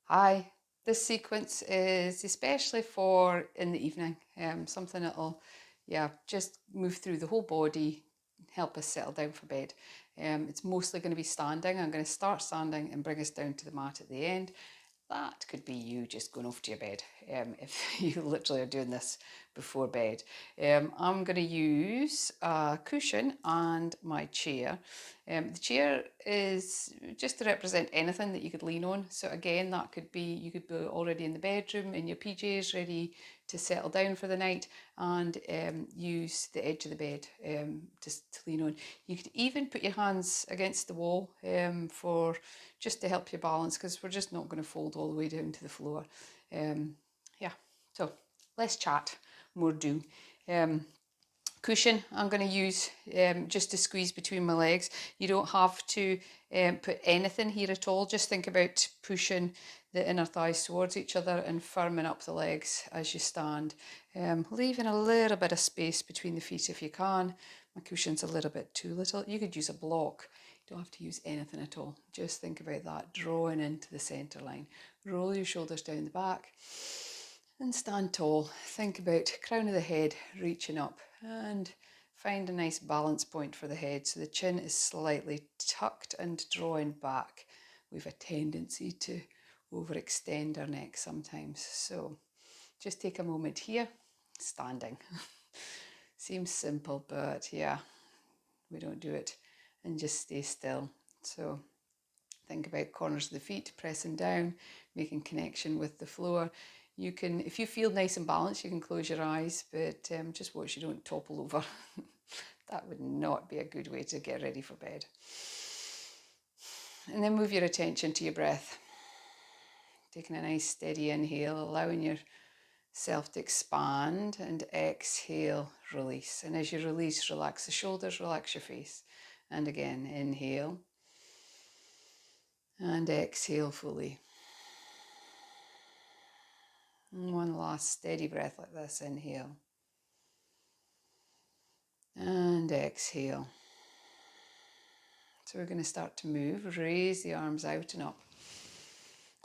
Hi, this sequence is especially for in the evening, something that'll, just move through the whole body, help us settle down for bed. It's mostly going to be standing. I'm going to start standing and bring us down to the mat at the end. That could be you just going off to your bed if you literally are doing this before bed. I'm going to use a cushion and my chair. The chair is just to represent anything that you could lean on. So again, that could be, you could be already in the bedroom in your PJs ready to settle down for the night and use the edge of the bed just to lean on. You could even put your hands against the wall for just to help you balance, because we're just not going to fold all the way down to the floor. Yeah, so less chat, more do. Cushion I'm going to use just to squeeze between my legs. You don't have to put anything here at all. Just think about pushing the inner thighs towards each other and firming up the legs as you stand. Leaving a little bit of space between the feet if you can. My cushion's a little bit too little. You could use a block. You don't have to use anything at all. Just think about that, drawing into the centre line. Roll your shoulders down the back and stand tall. Think about crown of the head reaching up and find a nice balance point for the head so the chin is slightly tucked and drawing back. We've a tendency to overextend our neck sometimes. So just take a moment here, standing. Seems simple, but yeah, we don't do it, and just stay still. So think about corners of the feet pressing down, making connection with the floor. You can, if you feel nice and balanced, you can close your eyes, but just watch you don't topple over. That would not be a good way to get ready for bed. And then move your attention to your breath. Taking a nice steady inhale, allowing yourself to expand, and exhale, release. And as you release, relax the shoulders, relax your face. And again, inhale and exhale fully. And one last steady breath like this. Inhale and exhale. So we're going to start to move. Raise the arms out and up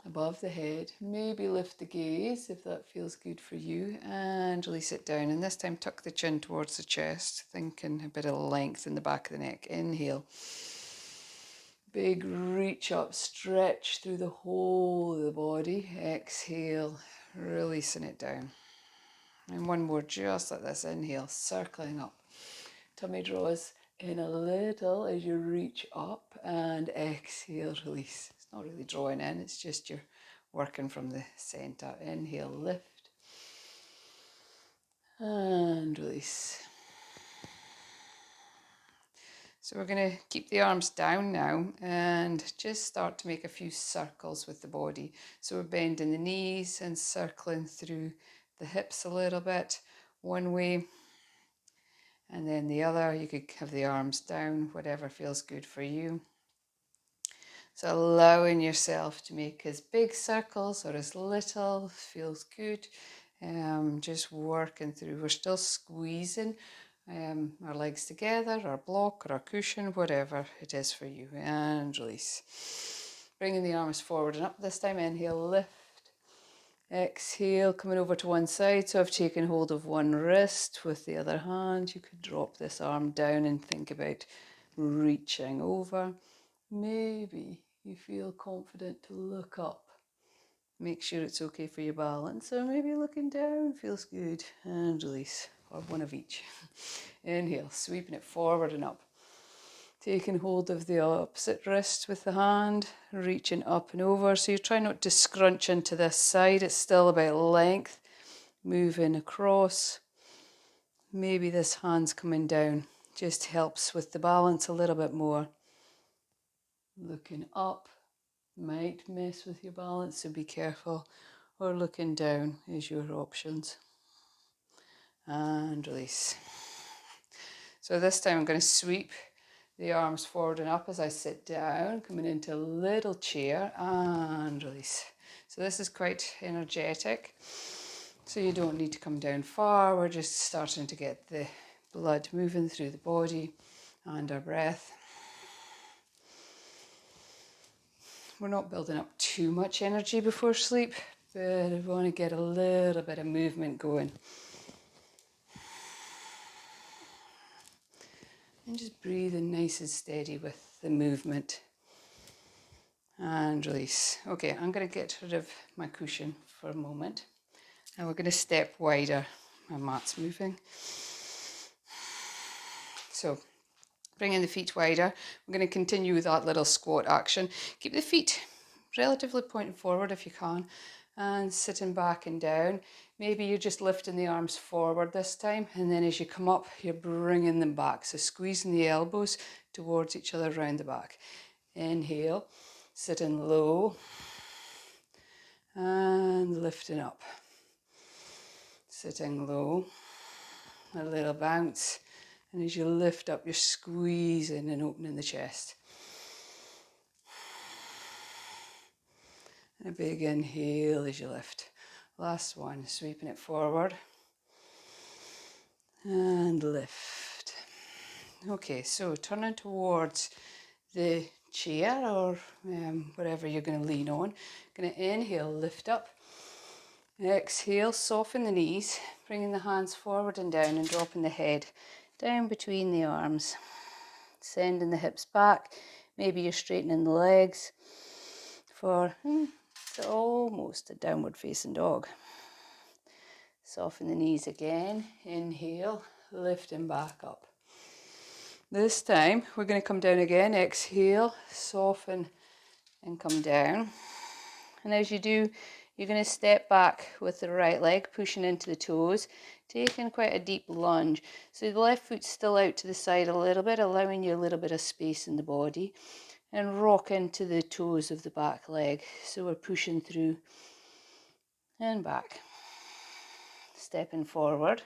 above the head. Maybe lift the gaze if that feels good for you, and release it down. And this time tuck the chin towards the chest, thinking a bit of length in the back of the neck. Inhale. Big reach up, stretch through the whole of the body. Exhale, releasing it down. And one more, just like this. Inhale, circling up. Tummy draws in a little as you reach up, and exhale, release. It's not really drawing in, it's just you're working from the center. Inhale, lift, and release. So we're going to keep the arms down now and just start to make a few circles with the body. So we're bending the knees and circling through the hips a little bit one way, and then the other. You could have the arms down, whatever feels good for you. So allowing yourself to make as big circles or as little feels good. Just working through. We're still squeezing our legs together, our block or our cushion, whatever it is for you. And release. Bringing the arms forward and up this time. Inhale, lift. Exhale, coming over to one side. So I've taken hold of one wrist with the other hand. You could drop this arm down and think about reaching over. Maybe you feel confident to look up. Make sure it's okay for your balance. So maybe looking down feels good. And release, or one of each. Inhale, sweeping it forward and up. Taking hold of the opposite wrist with the hand, reaching up and over. So you try not to scrunch into this side. It's still about length. Moving across. Maybe this hand's coming down. Just helps with the balance a little bit more. Looking up might mess with your balance, so be careful. Or looking down is your options. And release. So this time I'm going to sweep the arms forward and up as I sit down, coming into a little chair, and release. So this is quite energetic. So you don't need to come down far. We're just starting to get the blood moving through the body and our breath. we're not building up too much energy before sleep, but we want to get a little bit of movement going. And just breathing nice and steady with the movement. And release. Okay, I'm going to get rid of my cushion for a moment. Now we're going to step wider. My mat's moving. So bringing the feet wider. We're going to continue with that little squat action. Keep the feet relatively pointing forward if you can, and sitting back and down. Maybe you're just lifting the arms forward this time, and then as you come up, you're bringing them back. So squeezing the elbows towards each other round the back. Inhale, sitting low, and lifting up. Sitting low, a little bounce. And as you lift up, you're squeezing and opening the chest. And a big inhale as you lift. Last one, sweeping it forward. And lift. Okay, so turning towards the chair or whatever you're going to lean on. Going to inhale, lift up. Exhale, soften the knees, bringing the hands forward and down and dropping the head down between the arms. Sending the hips back. Maybe you're straightening the legs for almost a downward facing dog. Soften the knees again. Inhale, lifting back up. This time we're going to come down again. Exhale, soften and come down. And as you do, you're going to step back with the right leg, pushing into the toes, taking quite a deep lunge. So the left foot's still out to the side a little bit, allowing you a little bit of space in the body. And rock into the toes of the back leg. So we're pushing through and back. Stepping forward.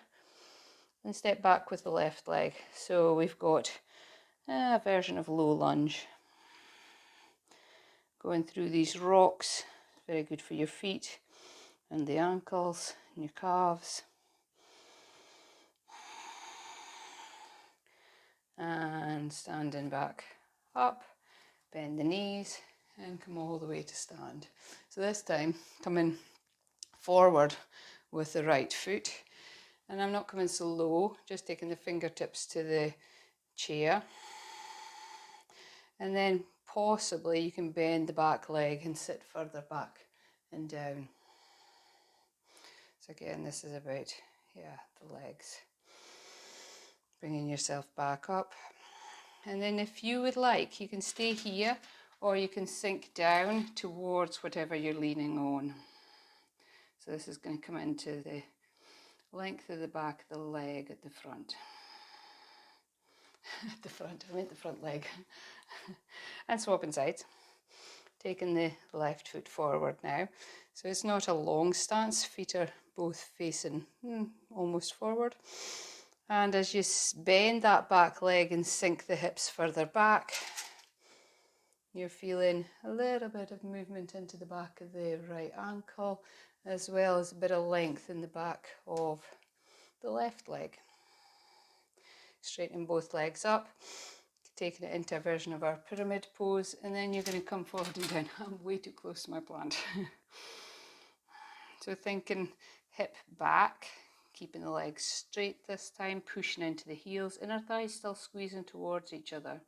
And step back with the left leg. So we've got a version of low lunge. Going through these rocks. Very good for your feet and the ankles and your calves. And standing back up, bend the knees and come all the way to stand. So this time coming forward with the right foot, and I'm not coming so low, just taking the fingertips to the chair, and then possibly you can bend the back leg and sit further back and down. So again, this is about the legs. Bringing yourself back up. And then if you would like, you can stay here or you can sink down towards whatever you're leaning on. So this is going to come into the length of the back of the leg at the front. At the front, I meant the front leg. And swapping sides. Taking the left foot forward now. So it's not a long stance, feet are both facing almost forward. And as you bend that back leg and sink the hips further back, you're feeling a little bit of movement into the back of the right ankle, as well as a bit of length in the back of the left leg. Straightening both legs up, taking it into a version of our pyramid pose, and then you're going to come forward and down. I'm way too close to my plant. So thinking hip back, keeping the legs straight this time, pushing into the heels, inner thighs still squeezing towards each other.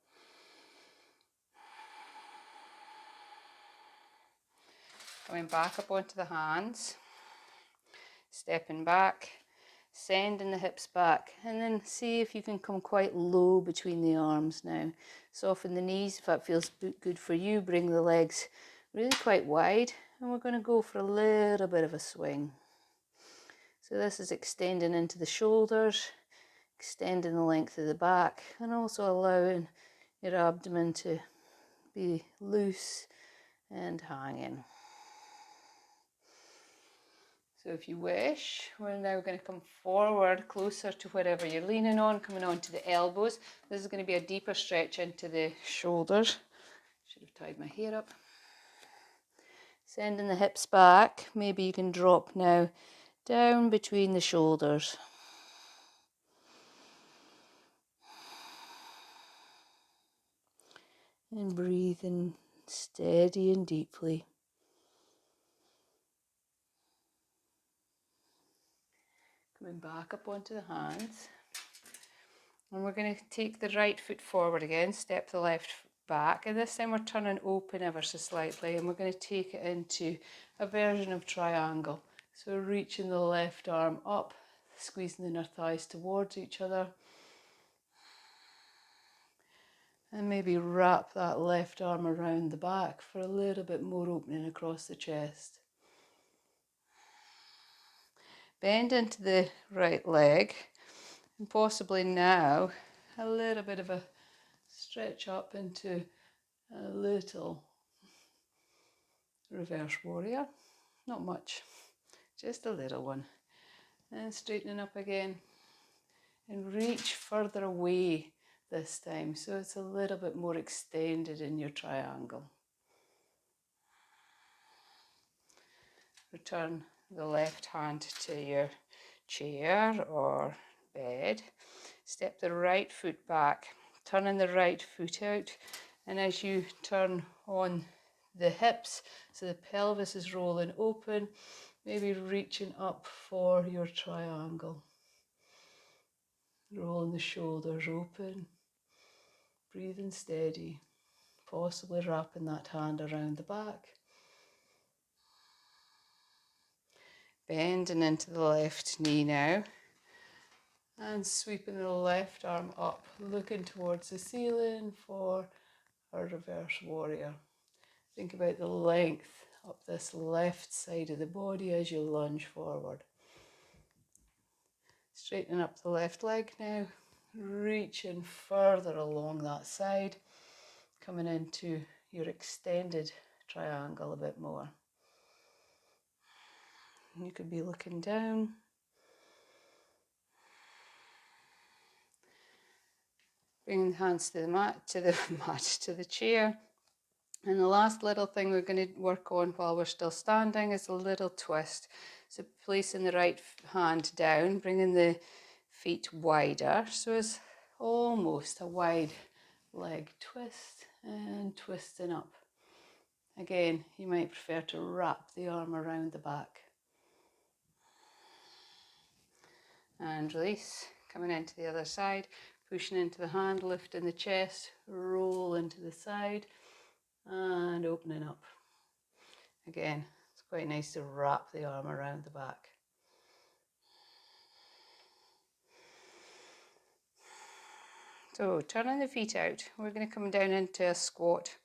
Coming back up onto the hands, stepping back, sending the hips back, and then see if you can come quite low between the arms now. Soften the knees if that feels good for you. Bring the legs really quite wide, and we're going to go for a little bit of a swing. So this is extending into the shoulders, extending the length of the back, and also allowing your abdomen to be loose and hanging. So if you wish, we're now going to come forward closer to whatever you're leaning on, coming on to the elbows. This is going to be a deeper stretch into the shoulders. Should have tied my hair up. Sending the hips back. Maybe you can drop now down between the shoulders. And breathing steady and deeply. Coming back up onto the hands. And we're going to take the right foot forward again, step the left back, and this time we're turning open ever so slightly, and we're going to take it into a version of triangle. So we're reaching the left arm up, squeezing the inner thighs towards each other, and maybe wrap that left arm around the back for a little bit more opening across the chest. Bend into the right leg, and possibly now a little bit of a stretch up into a little reverse warrior. Not much, just a little one. And straightening up again, and reach further away this time, so it's a little bit more extended in your triangle. Return the left hand to your chair or bed. Step the right foot back, turning the right foot out, and as you turn on the hips, so the pelvis is rolling open, maybe reaching up for your triangle. Rolling the shoulders open, breathing steady, possibly wrapping that hand around the back. Bending into the left knee now, and sweeping the left arm up, looking towards the ceiling for a reverse warrior. Think about the length up this left side of the body as you lunge forward. Straightening up the left leg now, reaching further along that side, coming into your extended triangle a bit more. You could be looking down. Bringing the hands to the mat, to the chair. And the last little thing we're going to work on while we're still standing is a little twist. So placing the right hand down, bringing the feet wider. So it's almost a wide leg twist and twisting up. Again, you might prefer to wrap the arm around the back. And release, coming into the other side, pushing into the hand, lifting the chest, roll into the side, and opening up. Again, it's quite nice to wrap the arm around the back. So turning the feet out, we're going to come down into a squat.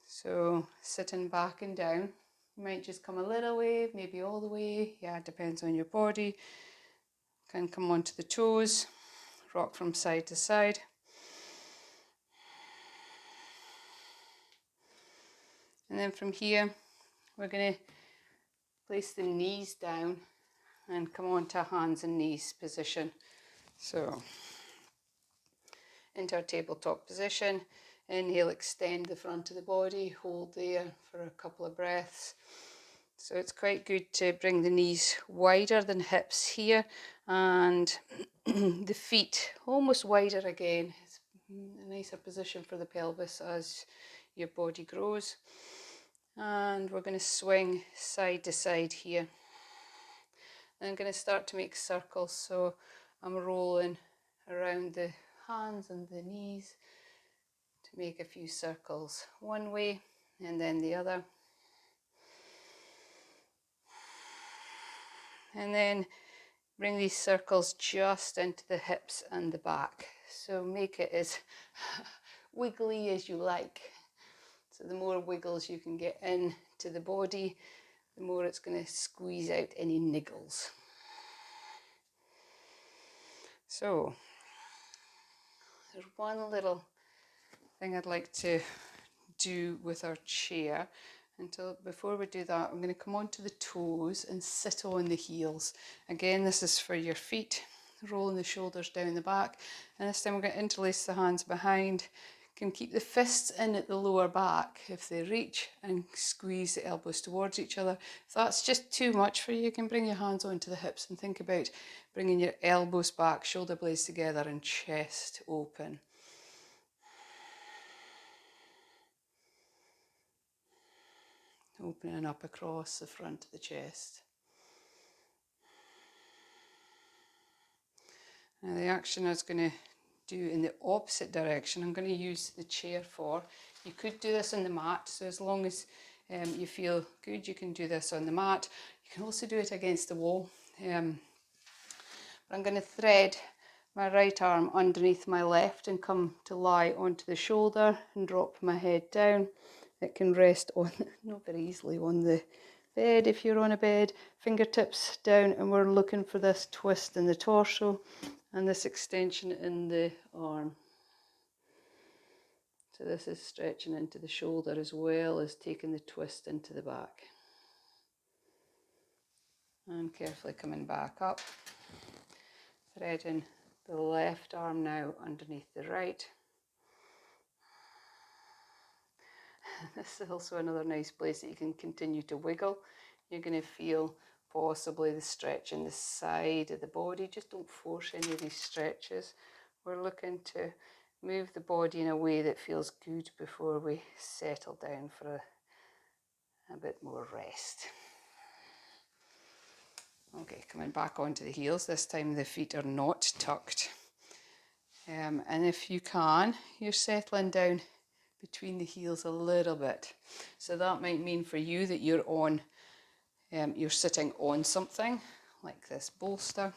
So sitting back and down, you might just come a little way, maybe all the way. Yeah, it depends on your body. Can come onto the toes, rock from side to side. And then from here, we're going to place the knees down and come on to hands and knees position. So into our tabletop position. Inhale, extend the front of the body, hold there for a couple of breaths. So it's quite good to bring the knees wider than hips here, and the feet almost wider again. It's a nicer position for the pelvis as your body grows. And we're going to swing side to side here. And I'm going to start to make circles, so I'm rolling around the hands and the knees to make a few circles one way and then the other. And then bring these circles just into the hips and the back. So make it as wiggly as you like. So the more wiggles you can get into the body, the more it's going to squeeze out any niggles. So there's one little thing I'd like to do with our chair. Before we do that, I'm going to come onto the toes and sit on the heels. Again, this is for your feet, rolling the shoulders down the back. And this time we're going to interlace the hands behind. Can keep the fists in at the lower back if they reach, and squeeze the elbows towards each other. If that's just too much for you, you can bring your hands onto the hips and think about bringing your elbows back, shoulder blades together, and chest open. opening up across the front of the chest. Now the action I was going to do in the opposite direction, I'm going to use the chair for. You could do this on the mat, so as long as you feel good, you can do this on the mat. You can also do it against the wall. But I'm going to thread my right arm underneath my left and come to lie onto the shoulder and drop my head down. It can rest on, not very easily, on the bed if you're on a bed. Fingertips down, and we're looking for this twist in the torso and this extension in the arm. So this is stretching into the shoulder as well as taking the twist into the back. And carefully coming back up, threading the left arm now underneath the right. This is also another nice place that you can continue to wiggle. You're going to feel possibly the stretch in the side of the body. Just don't force any of these stretches. We're looking to move the body in a way that feels good before we settle down for a bit more rest. Okay, coming back onto the heels. This time the feet are not tucked. And if you can, you're settling down between the heels a little bit. So that might mean for you that you're on, you're sitting on something like this bolster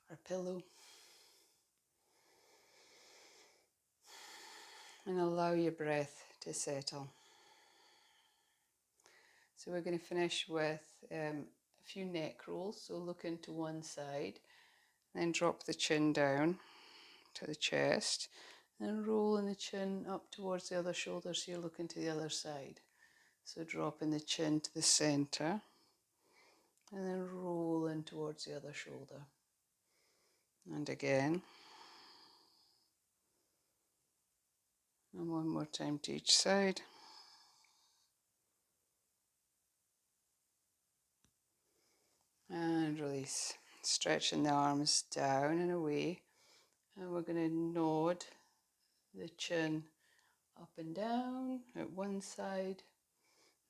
or pillow. And allow your breath to settle. So we're going to finish with a few neck rolls. So look into one side, then drop the chin down to the chest, and rolling the chin up towards the other shoulder so you're looking to the other side. So dropping the chin to the center, and then rolling towards the other shoulder. And again. And one more time to each side. And release. Stretching the arms down and away. And we're going to nod the chin up and down at one side.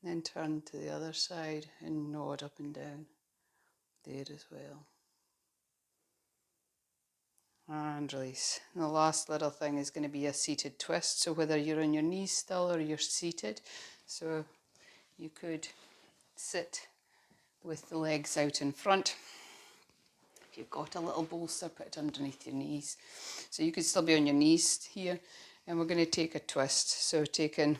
Then turn to the other side and nod up and down there as well. And release. And the last little thing is going to be a seated twist. So whether you're on your knees still or you're seated, so you could sit with the legs out in front. If you've got a little bolster, put it underneath your knees. So you could still be on your knees here. And we're going to take a twist. So taking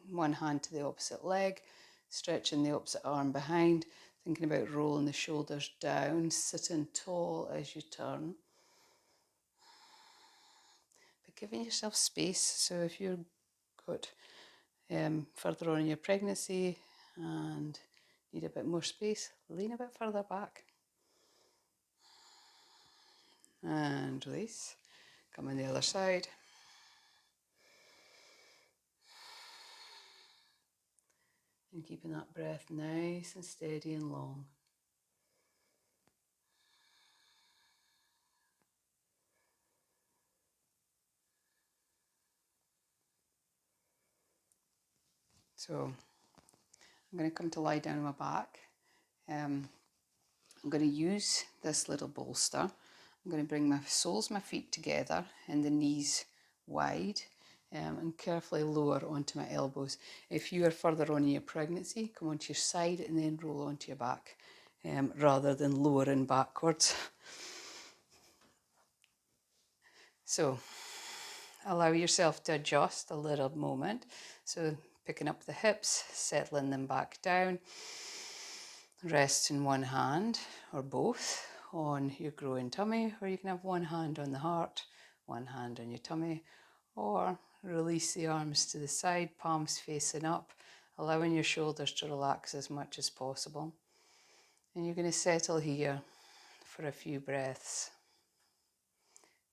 one hand to the opposite leg, stretching the opposite arm behind, thinking about rolling the shoulders down, sitting tall as you turn. But giving yourself space. So if you've got further on in your pregnancy and need a bit more space, lean a bit further back. And release. Come on the other side. And keeping that breath nice and steady and long. So I'm going to come to lie down on my back. I'm going to use this little bolster. I'm going to bring my soles of my feet together and the knees wide, and carefully lower onto my elbows. If you are further on in your pregnancy, come onto your side and then roll onto your back, rather than lowering backwards. So allow yourself to adjust a little moment. So picking up the hips, settling them back down. Rest in one hand or both on your growing tummy, or you can have one hand on the heart, one hand on your tummy, or release the arms to the side, palms facing up, allowing your shoulders to relax as much as possible. And you're going to settle here for a few breaths,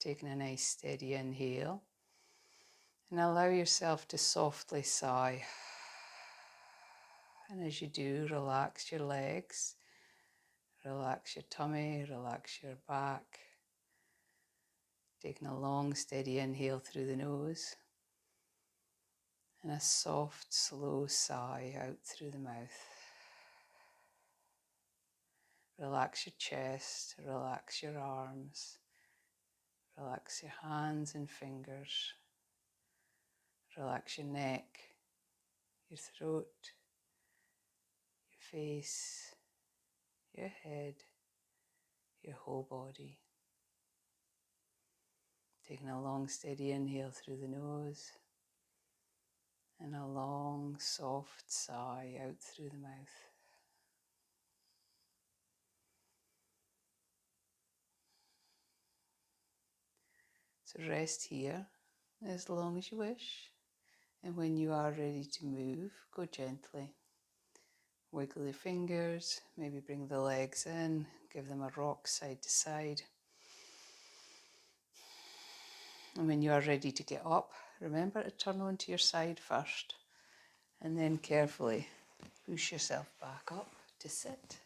taking a nice steady inhale, and allow yourself to softly sigh. And as you do, relax your legs. Relax your tummy, relax your back. Taking a long, steady inhale through the nose. And a soft, slow sigh out through the mouth. Relax your chest, relax your arms, relax your hands and fingers, relax your neck, your throat, your face, your head, your whole body. Taking a long, steady inhale through the nose and a long, soft sigh out through the mouth. So rest here as long as you wish. And when you are ready to move, go gently. Wiggle your fingers, maybe bring the legs in, give them a rock side to side. And when you are ready to get up, remember to turn onto your side first. And then carefully push yourself back up to sit.